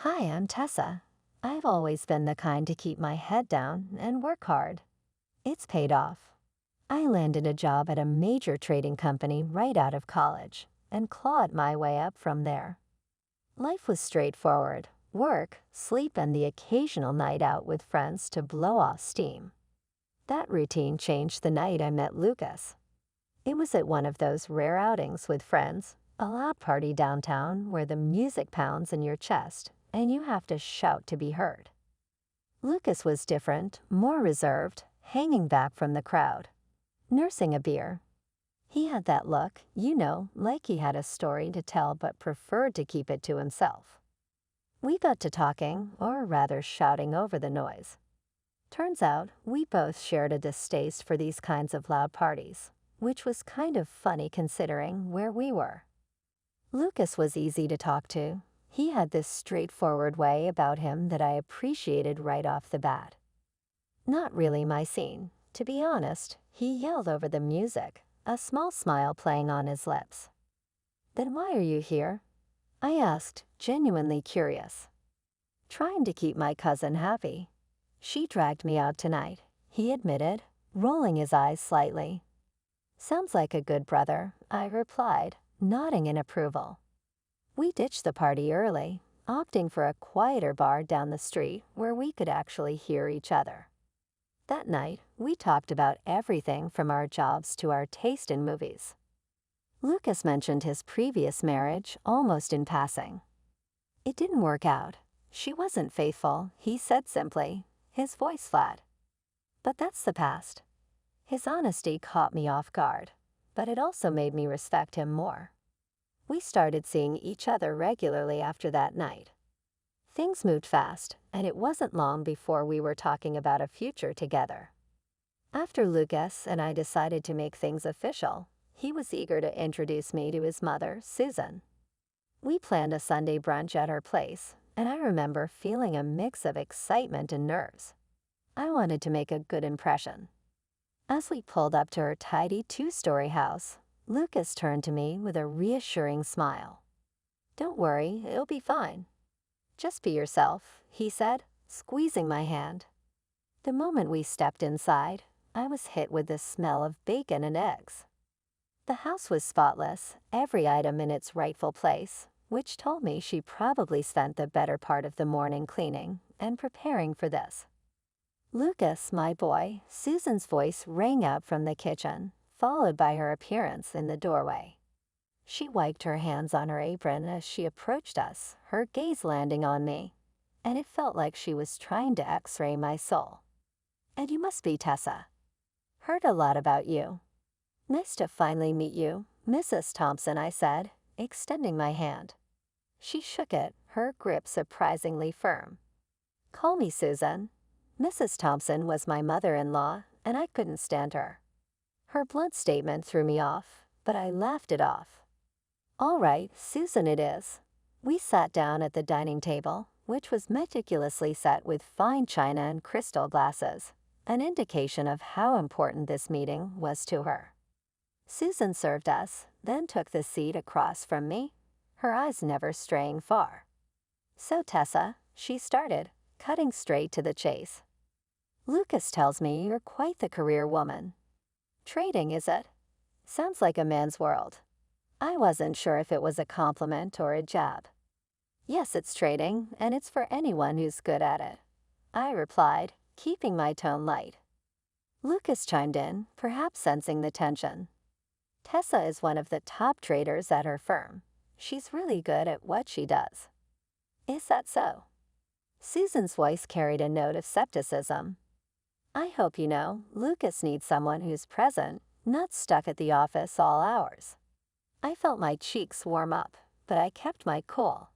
Hi, I'm Tessa. I've always been the kind to keep my head down and work hard. It's paid off. I landed a job at a major trading company right out of college and clawed my way up from there. Life was straightforward: work, sleep, and the occasional night out with friends to blow off steam. That routine changed the night I met Lucas. It was at one of those rare outings with friends, a loud party downtown where the music pounds in your chest and you have to shout to be heard. Lucas was different, more reserved, hanging back from the crowd, nursing a beer. He had that look, like he had a story to tell but preferred to keep it to himself. We got to talking, or rather shouting over the noise. Turns out, we both shared a distaste for these kinds of loud parties, which was kind of funny considering where we were. Lucas was easy to talk to. He had this straightforward way about him that I appreciated right off the bat. Not really my scene. To be honest, he yelled over the music, a small smile playing on his lips. "Then why are you here?" I asked, genuinely curious. "Trying to keep my cousin happy. She dragged me out tonight," he admitted, rolling his eyes slightly. "Sounds like a good brother," I replied, nodding in approval. We ditched the party early, opting for a quieter bar down the street where we could actually hear each other. That night, we talked about everything from our jobs to our taste in movies. Lucas mentioned his previous marriage almost in passing. It didn't work out. She wasn't faithful, he said simply, his voice flat. But that's the past. His honesty caught me off guard, but it also made me respect him more. We started seeing each other regularly after that night. Things moved fast, and it wasn't long before we were talking about a future together. After Lucas and I decided to make things official, he was eager to introduce me to his mother, Susan. We planned a Sunday brunch at her place, and I remember feeling a mix of excitement and nerves. I wanted to make a good impression. As we pulled up to her tidy two-story house, Lucas turned to me with a reassuring smile. "Don't worry, it'll be fine. Just be yourself," he said, squeezing my hand. The moment we stepped inside, I was hit with the smell of bacon and eggs. The house was spotless, every item in its rightful place, which told me she probably spent the better part of the morning cleaning and preparing for this. "Lucas, my boy," Susan's voice rang out from the kitchen, followed by her appearance in the doorway. She wiped her hands on her apron as she approached us, her gaze landing on me, and it felt like she was trying to x-ray my soul. "And you must be Tessa. Heard a lot about you." "Nice to finally meet you, Mrs. Thompson," I said, extending my hand. She shook it, her grip surprisingly firm. "Call me Susan." Mrs. Thompson was my mother-in-law, and I couldn't stand her. Her blunt statement threw me off, but I laughed it off. "All right, Susan it is." We sat down at the dining table, which was meticulously set with fine china and crystal glasses, an indication of how important this meeting was to her. Susan served us, then took the seat across from me, her eyes never straying far. "So, Tessa," she started, cutting straight to the chase. "Lucas tells me you're quite the career woman. Trading, is it? Sounds like a man's world." I wasn't sure if it was a compliment or a jab. "Yes, it's trading, and it's for anyone who's good at it," I replied, keeping my tone light. Lucas chimed in, perhaps sensing the tension. "Tessa is one of the top traders at her firm. She's really good at what she does." "Is that so?" Susan's voice carried a note of skepticism. "I hope you know, Lucas needs someone who's present, not stuck at the office all hours." I felt my cheeks warm up, but I kept my cool.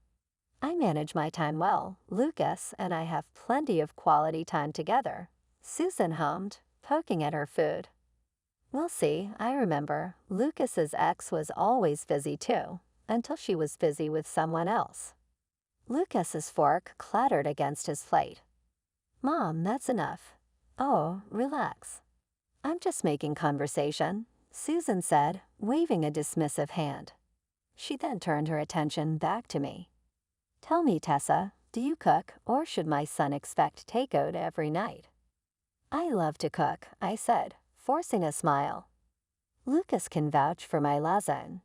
"I manage my time well. Lucas and I have plenty of quality time together," Susan hummed, poking at her food. "We'll see. I remember, Lucas's ex was always busy too, until she was busy with someone else." Lucas's fork clattered against his plate. "Mom, that's enough." "Oh, relax. I'm just making conversation," Susan said, waving a dismissive hand. She then turned her attention back to me. "Tell me, Tessa, Do you cook, or should my son expect takeout every night? I love to cook, I said, forcing a smile. Lucas can vouch for my lasagne.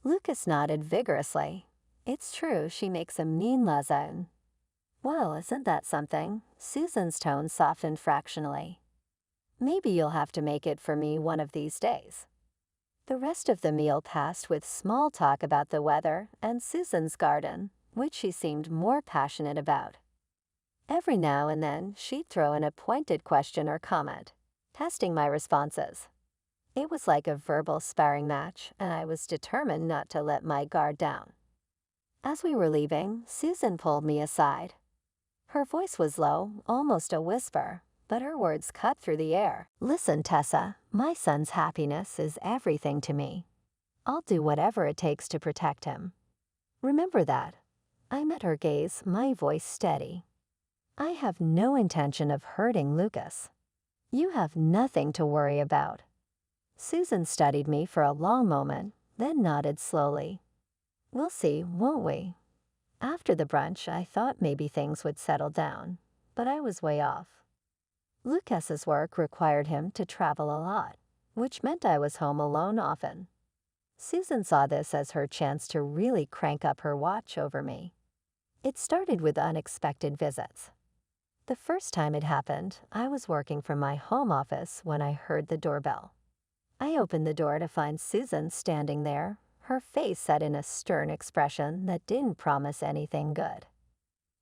Lucas nodded vigorously. It's true, she makes a mean lasagne. Well, isn't that something? Susan's tone softened fractionally. Maybe you'll have to make it for me one of these days. The rest of the meal passed with small talk about the weather and Susan's garden, which she seemed more passionate about. Every now and then, she'd throw in a pointed question or comment, testing my responses. It was like a verbal sparring match, and I was determined not to let my guard down. As we were leaving, Susan pulled me aside. Her voice was low, almost a whisper, but her words cut through the air. Listen, Tessa, my son's happiness is everything to me. I'll do whatever it takes to protect him. Remember that. I met her gaze, my voice steady. I have no intention of hurting Lucas. You have nothing to worry about. Susan studied me for a long moment, then nodded slowly. We'll see, won't we? After the brunch, I thought maybe things would settle down, but I was way off. Lucas's work required him to travel a lot, which meant I was home alone often. Susan saw this as her chance to really crank up her watch over me. It started with unexpected visits. The first time it happened, I was working from my home office when I heard the doorbell. I opened the door to find Susan standing there, her face set in a stern expression that didn't promise anything good.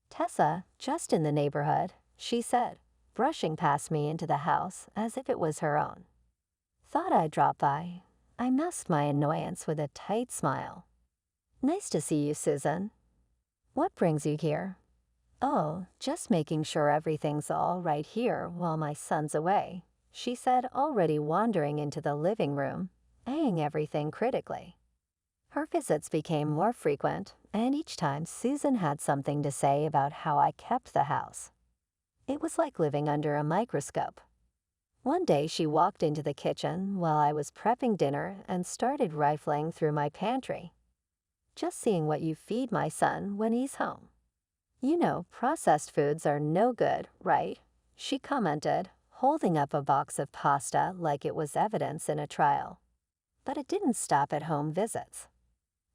Tessa, just in the neighborhood, she said, brushing past me into the house as if it was her own. Thought I'd drop by. I masked my annoyance with a tight smile. Nice to see you, Susan. What brings you here? Oh, just making sure everything's all right here while my son's away, she said, already wandering into the living room, eyeing everything critically. Her visits became more frequent, and each time Susan had something to say about how I kept the house. It was like living under a microscope. One day she walked into the kitchen while I was prepping dinner and started rifling through my pantry. Just seeing what you feed my son when he's home. You know, processed foods are no good, right? She commented, holding up a box of pasta like it was evidence in a trial. But it didn't stop at home visits.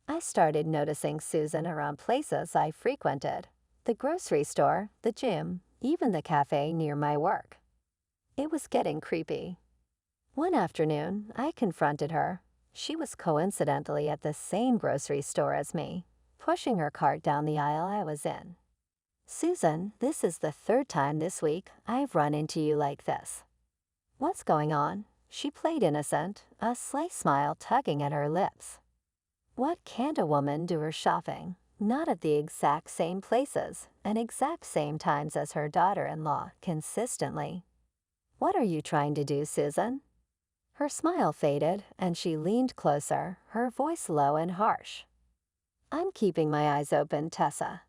I started noticing Susan around places I frequented, the grocery store, the gym, even the cafe near my work. It was getting creepy. One afternoon, I confronted her. She was coincidentally at the same grocery store as me, pushing her cart down the aisle I was in. Susan, this is the third time this week I've run into you like this. What's going on? She played innocent, a slight smile tugging at her lips. What can't a woman do her shopping, not at the exact same places and exact same times as her daughter-in-law, consistently? What are you trying to do, Susan? Her smile faded, and she leaned closer, her voice low and harsh. I'm keeping my eyes open, Tessa.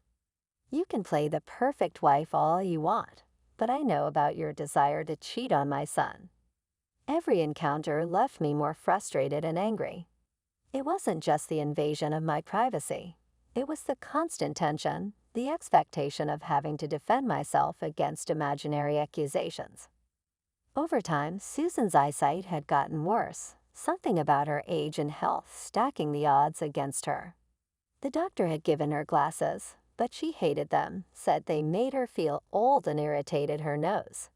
You can play the perfect wife all you want, but I know about your desire to cheat on my son. Every encounter left me more frustrated and angry. It wasn't just the invasion of my privacy. It was the constant tension, the expectation of having to defend myself against imaginary accusations. Over time, Susan's eyesight had gotten worse, something about her age and health stacking the odds against her. The doctor had given her glasses, but she hated them, said they made her feel old and irritated her nose.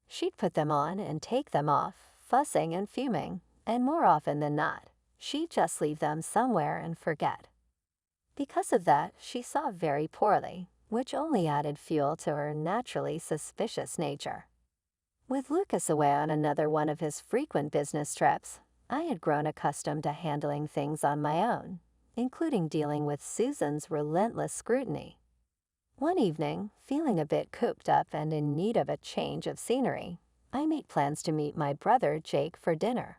She'd put them on and take them off, fussing and fuming, and more often than not, she'd just leave them somewhere and forget. Because of that, she saw very poorly, which only added fuel to her naturally suspicious nature. With Lucas away on another one of his frequent business trips, I had grown accustomed to handling things on my own, including dealing with Susan's relentless scrutiny. One evening, feeling a bit cooped up and in need of a change of scenery, I made plans to meet my brother Jake for dinner.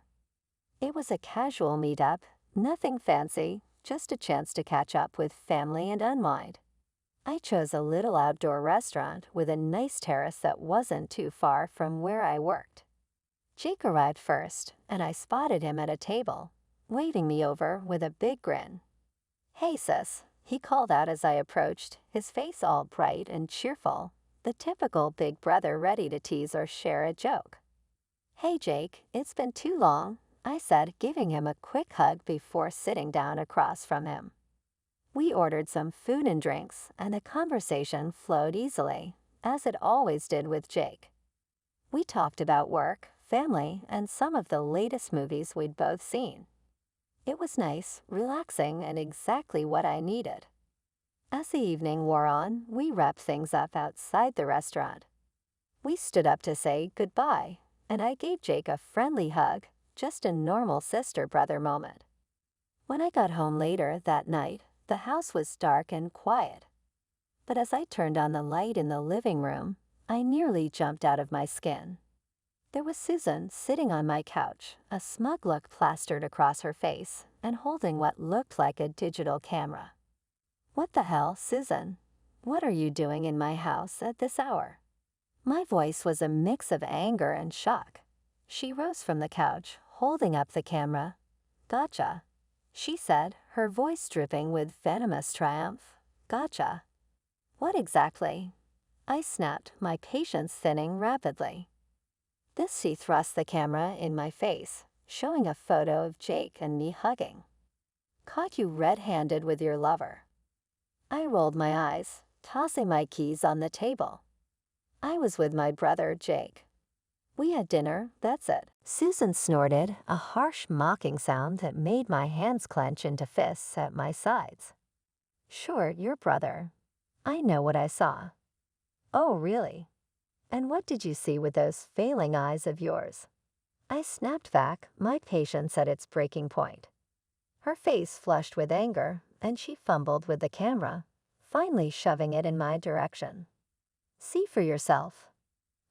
It was a casual meetup, nothing fancy, just a chance to catch up with family and unwind. I chose a little outdoor restaurant with a nice terrace that wasn't too far from where I worked. Jake arrived first, and I spotted him at a table, waving me over with a big grin. Hey sis, He called out as I approached, his face all bright and cheerful, the typical big brother ready to tease or share a joke. "Hey Jake, it's been too long," I said, giving him a quick hug before sitting down across from him. We ordered some food and drinks, and the conversation flowed easily, as it always did with Jake. We talked about work, family, and some of the latest movies we'd both seen. It was nice, relaxing, and exactly what I needed. As the evening wore on, we wrapped things up outside the restaurant. We stood up to say goodbye, and I gave Jake a friendly hug, just a normal sister-brother moment. When I got home later that night, the house was dark and quiet. But as I turned on the light in the living room, I nearly jumped out of my skin. There was Susan sitting on my couch, a smug look plastered across her face, and holding what looked like a digital camera. "What the hell, Susan? What are you doing in my house at this hour?" My voice was a mix of anger and shock. She rose from the couch, holding up the camera. "Gotcha," she said, her voice dripping with venomous triumph. "Gotcha. What exactly?" I snapped, my patience thinning rapidly. She thrust the camera in my face, showing a photo of Jake and me hugging. "Caught you red-handed with your lover." I rolled my eyes, tossing my keys on the table. "I was with my brother, Jake. We had dinner, that's it." Susan snorted, a harsh mocking sound that made my hands clench into fists at my sides. "Sure, your brother. I know what I saw." "Oh, really? And what did you see with those failing eyes of yours?" I snapped back, my patience at its breaking point. Her face flushed with anger, and she fumbled with the camera, finally shoving it in my direction. "See for yourself."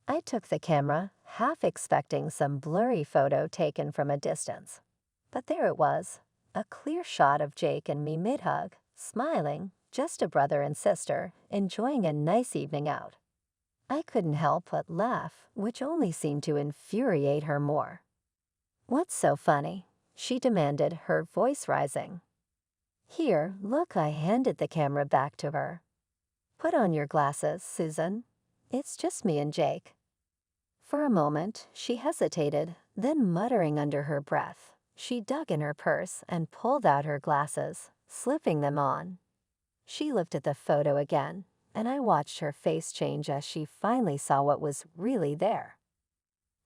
I took the camera, half expecting some blurry photo taken from a distance. But there it was, a clear shot of Jake and me mid-hug, smiling, just a brother and sister, enjoying a nice evening out. I couldn't help but laugh, which only seemed to infuriate her more. "What's so funny?" she demanded, her voice rising. "Here, look," I handed the camera back to her. "Put on your glasses, Susan. It's just me and Jake." For a moment, she hesitated, then muttering under her breath, she dug in her purse and pulled out her glasses, slipping them on. She looked at the photo again, and I watched her face change as she finally saw what was really there.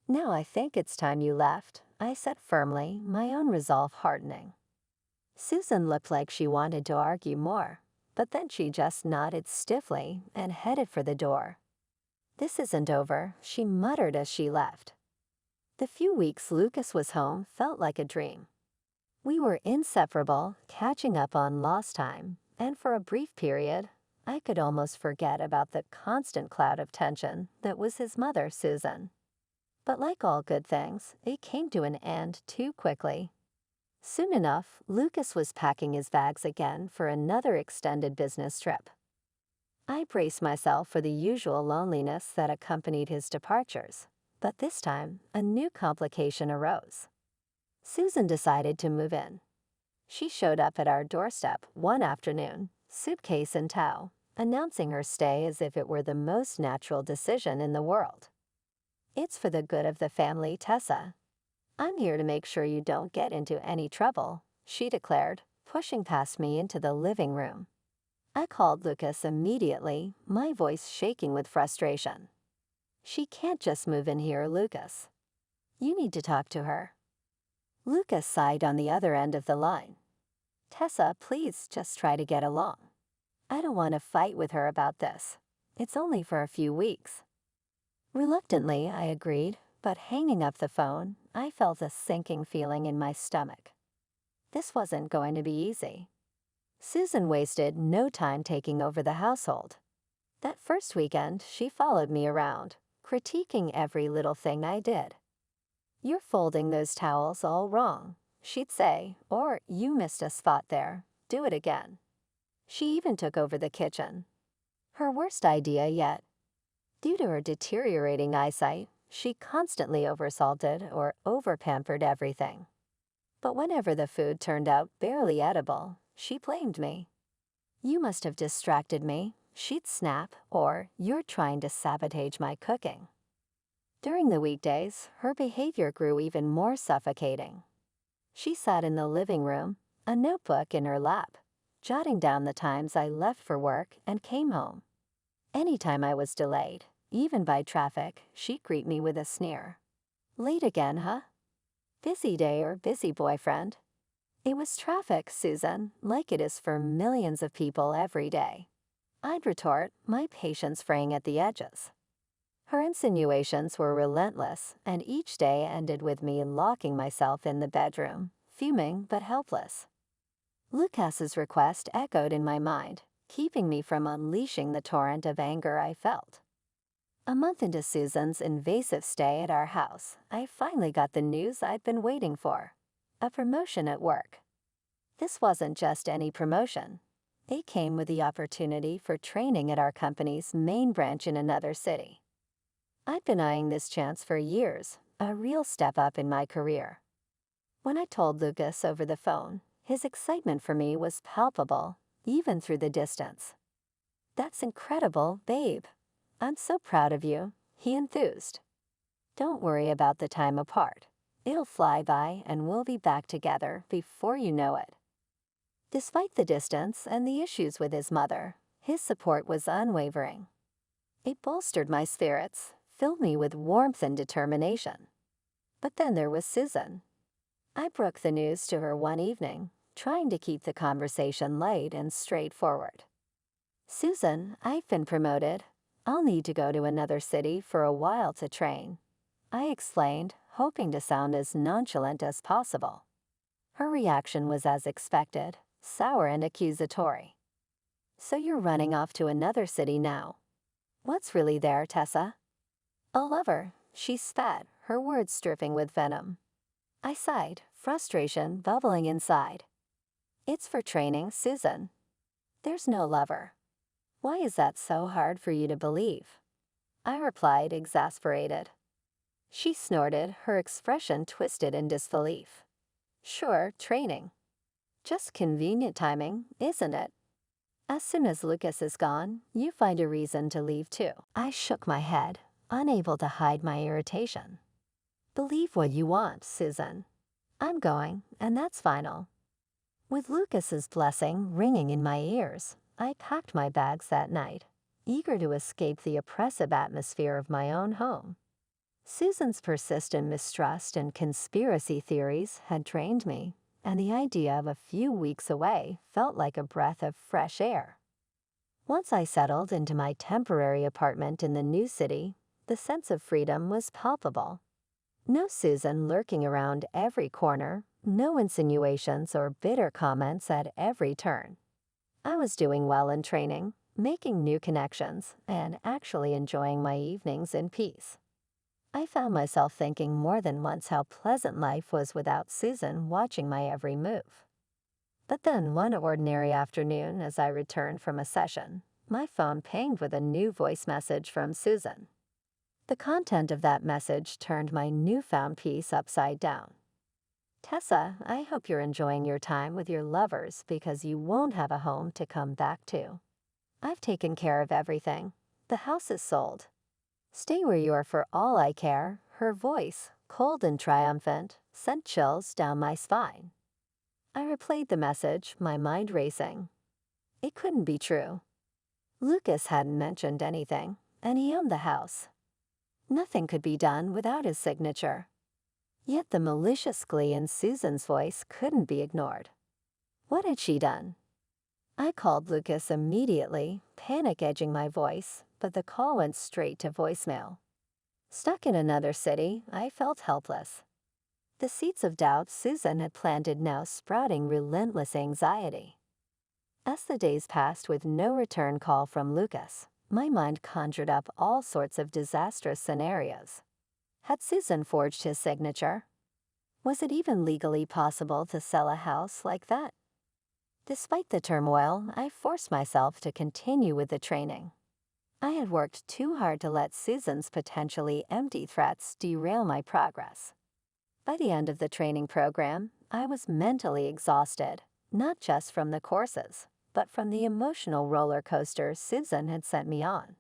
"Now I think it's time you left," I said firmly, my own resolve hardening. Susan looked like she wanted to argue more, but then she just nodded stiffly and headed for the door. "This isn't over," she muttered as she left. The few weeks Lucas was home felt like a dream. We were inseparable, catching up on lost time, and for a brief period, I could almost forget about the constant cloud of tension that was his mother, Susan. But like all good things, it came to an end too quickly. Soon enough, Lucas was packing his bags again for another extended business trip. I braced myself for the usual loneliness that accompanied his departures, but this time, a new complication arose. Susan decided to move in. She showed up at our doorstep one afternoon, suitcase in tow, announcing her stay as if it were the most natural decision in the world. "It's for the good of the family, Tessa. I'm here to make sure you don't get into any trouble," she declared, pushing past me into the living room. I called Lucas immediately, my voice shaking with frustration. "She can't just move in here, Lucas. You need to talk to her." Lucas sighed on the other end of the line. "Tessa, please just try to get along. I don't want to fight with her about this. It's only for a few weeks." Reluctantly, I agreed, but hanging up the phone, I felt a sinking feeling in my stomach. This wasn't going to be easy. Susan wasted no time taking over the household. That first weekend, she followed me around, critiquing every little thing I did. "You're folding those towels all wrong," she'd say, or "You missed a spot there. Do it again." She even took over the kitchen. Her worst idea yet. Due to her deteriorating eyesight, she constantly oversalted or overpampered everything. But whenever the food turned out barely edible, she blamed me. "You must have distracted me," she'd snap, or "You're trying to sabotage my cooking." During the weekdays, her behavior grew even more suffocating. She sat in the living room, a notebook in her lap, jotting down the times I left for work and came home. Anytime I was delayed, even by traffic, she'd greet me with a sneer. "Late again, huh? Busy day or busy boyfriend?" It was traffic, Susan, like it is for millions of people every day. I'd retort, my patience fraying at the edges. Her insinuations were relentless, and each day ended with me locking myself in the bedroom, fuming but helpless. Lucas's request echoed in my mind, keeping me from unleashing the torrent of anger I felt. A month into Susan's invasive stay at our house, I finally got the news I'd been waiting for: a promotion at work. This wasn't just any promotion. It came with the opportunity for training at our company's main branch in another city. I'd been eyeing this chance for years, a real step up in my career. When I told Lucas over the phone, his excitement for me was palpable, even through the distance. "That's incredible, babe. I'm so proud of you," he enthused. "Don't worry about the time apart. It'll fly by and we'll be back together before you know it." Despite the distance and the issues with his mother, his support was unwavering. It bolstered my spirits, filled me with warmth and determination. But then there was Susan. I broke the news to her one evening, trying to keep the conversation light and straightforward. "Susan, I've been promoted. I'll need to go to another city for a while to train," I explained, hoping to sound as nonchalant as possible. Her reaction was as expected, sour and accusatory. "So you're running off to another city now? What's really there, Tessa?" "A lover," she spat, her words dripping with venom. I sighed, frustration bubbling inside. "It's for training, Susan. There's no lover." "Why is that so hard for you to believe?" I replied, exasperated. She snorted, her expression twisted in disbelief. "Sure, training. Just convenient timing, isn't it? As soon as Lucas is gone, you find a reason to leave too." I shook my head, unable to hide my irritation. "Believe what you want, Susan. I'm going, and that's final." With Lucas's blessing ringing in my ears, I packed my bags that night, eager to escape the oppressive atmosphere of my own home. Susan's persistent mistrust and conspiracy theories had drained me, and the idea of a few weeks away felt like a breath of fresh air. Once I settled into my temporary apartment in the new city, the sense of freedom was palpable. No Susan lurking around every corner, no insinuations or bitter comments at every turn. I was doing well in training, making new connections, and actually enjoying my evenings in peace. I found myself thinking more than once how pleasant life was without Susan watching my every move. But then one ordinary afternoon, as I returned from a session, my phone pinged with a new voice message from Susan. The content of that message turned my newfound peace upside down. "Tessa, I hope you're enjoying your time with your lovers because you won't have a home to come back to. I've taken care of everything. The house is sold. Stay where you are for all I care." Her voice, cold and triumphant, sent chills down my spine. I replayed the message, my mind racing. It couldn't be true. Lucas hadn't mentioned anything, and he owned the house. Nothing could be done without his signature. Yet the malicious glee in Susan's voice couldn't be ignored. What had she done? I called Lucas immediately, panic edging my voice, but the call went straight to voicemail. Stuck in another city, I felt helpless. The seeds of doubt Susan had planted now sprouting relentless anxiety. As the days passed with no return call from Lucas, my mind conjured up all sorts of disastrous scenarios. Had Susan forged his signature? Was it even legally possible to sell a house like that? Despite the turmoil, I forced myself to continue with the training. I had worked too hard to let Susan's potentially empty threats derail my progress. By the end of the training program, I was mentally exhausted, not just from the courses, but from the emotional roller coaster Susan had sent me on.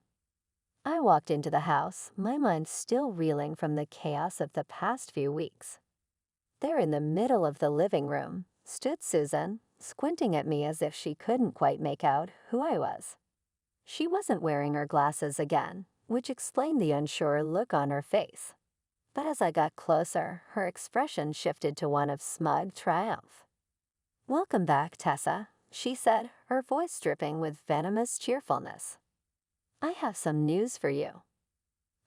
I walked into the house, my mind still reeling from the chaos of the past few weeks. There in the middle of the living room stood Susan, squinting at me as if she couldn't quite make out who I was. She wasn't wearing her glasses again, which explained the unsure look on her face. But as I got closer, her expression shifted to one of smug triumph. "Welcome back, Tessa," she said, her voice dripping with venomous cheerfulness. "I have some news for you."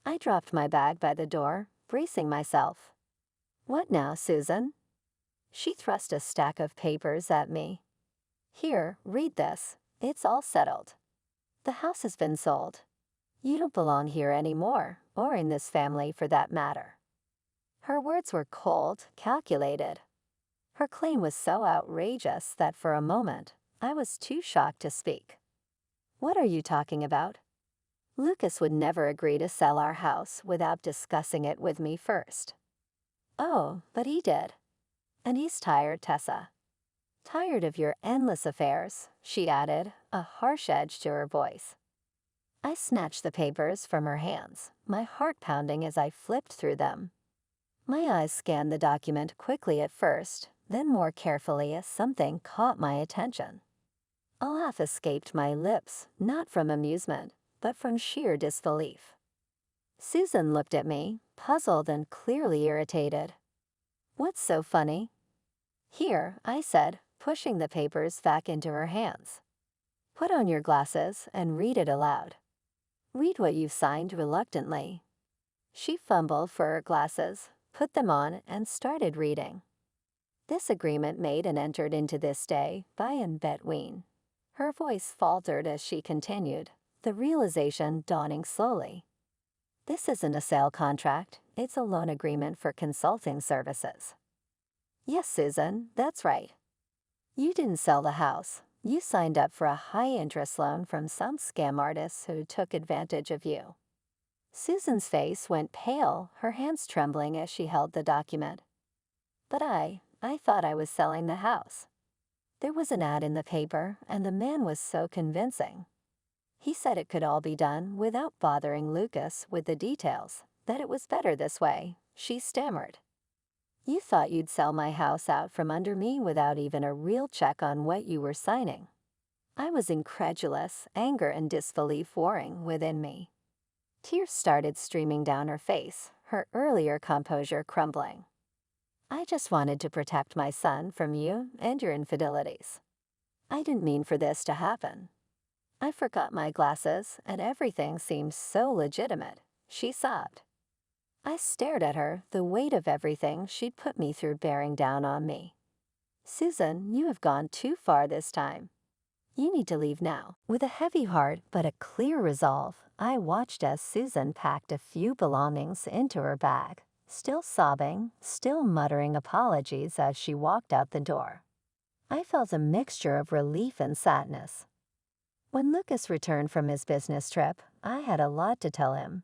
I dropped my bag by the door, bracing myself. "What now, Susan?" She thrust a stack of papers at me. "Here, read this. It's all settled. The house has been sold. You don't belong here anymore, or in this family for that matter." Her words were cold, calculated. Her claim was so outrageous that for a moment, I was too shocked to speak. "What are you talking about? Lucas would never agree to sell our house without discussing it with me first." "Oh, but he did. And he's tired, Tessa. Tired of your endless affairs," she added, a harsh edge to her voice. I snatched the papers from her hands, my heart pounding as I flipped through them. My eyes scanned the document quickly at first, then more carefully as something caught my attention. A laugh escaped my lips, not from amusement, but from sheer disbelief. Susan looked at me, puzzled and clearly irritated. "What's so funny?" "Here," I said, pushing the papers back into her hands. "Put on your glasses and read it aloud. Read what you've signed reluctantly." She fumbled for her glasses, put them on, and started reading. "This agreement made and entered into this day by and between." Her voice faltered as she continued, the realization dawning slowly. "This isn't a sale contract, it's a loan agreement for consulting services." "Yes, Susan, that's right. You didn't sell the house. You signed up for a high-interest loan from some scam artists who took advantage of you." Susan's face went pale, her hands trembling as she held the document. "But I thought I was selling the house. There was an ad in the paper, and the man was so convincing. He said it could all be done without bothering Lucas with the details, that it was better this way," she stammered. "You thought you'd sell my house out from under me without even a real check on what you were signing." I was incredulous, anger and disbelief warring within me. Tears started streaming down her face, her earlier composure crumbling. "I just wanted to protect my son from you and your infidelities. I didn't mean for this to happen. I forgot my glasses, and everything seemed so legitimate," she sobbed. I stared at her, the weight of everything she'd put me through bearing down on me. "Susan, you have gone too far this time. You need to leave now." With a heavy heart but a clear resolve, I watched as Susan packed a few belongings into her bag, still sobbing, still muttering apologies as she walked out the door. I felt a mixture of relief and sadness. When Lucas returned from his business trip, I had a lot to tell him.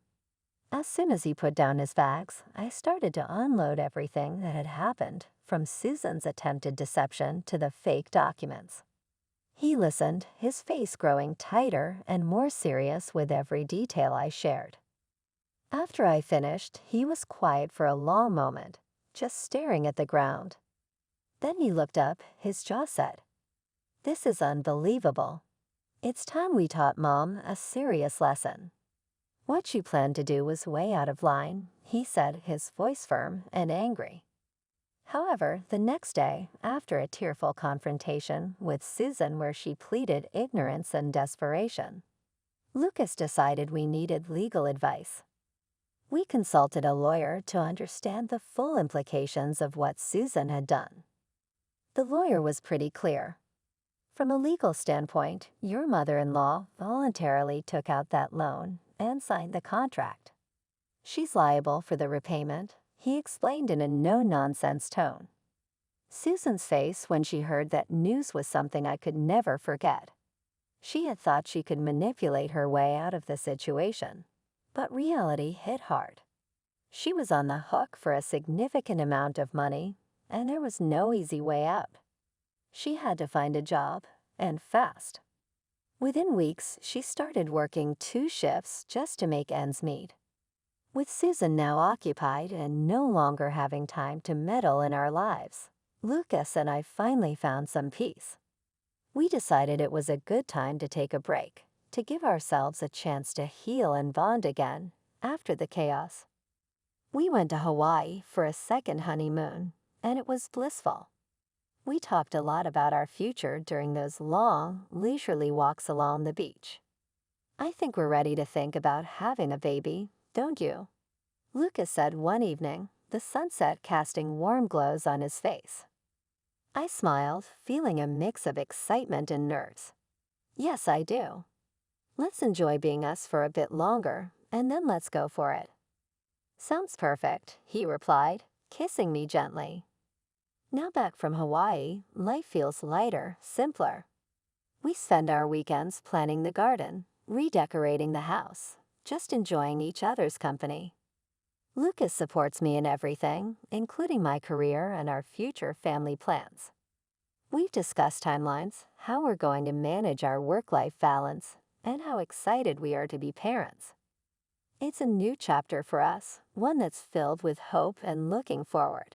As soon as he put down his bags, I started to unload everything that had happened, from Susan's attempted deception to the fake documents. He listened, his face growing tighter and more serious with every detail I shared. After I finished, he was quiet for a long moment, just staring at the ground. Then he looked up, his jaw set. "This is unbelievable. It's time we taught Mom a serious lesson." What you planned to do was way out of line, he said, his voice firm and angry. However, the next day, after a tearful confrontation with Susan where she pleaded ignorance and desperation, Lucas decided we needed legal advice. We consulted a lawyer to understand the full implications of what Susan had done. The lawyer was pretty clear. "From a legal standpoint, your mother-in-law voluntarily took out that loan and signed the contract. She's liable for the repayment," he explained in a no-nonsense tone. Susan's face when she heard that news was something I could never forget. She had thought she could manipulate her way out of the situation, but reality hit hard. She was on the hook for a significant amount of money, and there was no easy way out. She had to find a job, and fast. Within weeks, she started working 2 shifts just to make ends meet. With Susan now occupied and no longer having time to meddle in our lives, Lucas and I finally found some peace. We decided it was a good time to take a break, to give ourselves a chance to heal and bond again after the chaos. We went to Hawaii for a second honeymoon, and it was blissful. We talked a lot about our future during those long, leisurely walks along the beach. I think we're ready to think about having a baby, don't you? Lucas said one evening, the sunset casting warm glows on his face. I smiled, feeling a mix of excitement and nerves. Yes, I do. Let's enjoy being us for a bit longer, and then let's go for it. Sounds perfect, he replied, kissing me gently. Now back from Hawaii, life feels lighter, simpler. We spend our weekends planning the garden, redecorating the house, just enjoying each other's company. Lucas supports me in everything, including my career and our future family plans. We've discussed timelines, how we're going to manage our work-life balance, and how excited we are to be parents. It's a new chapter for us, one that's filled with hope and looking forward.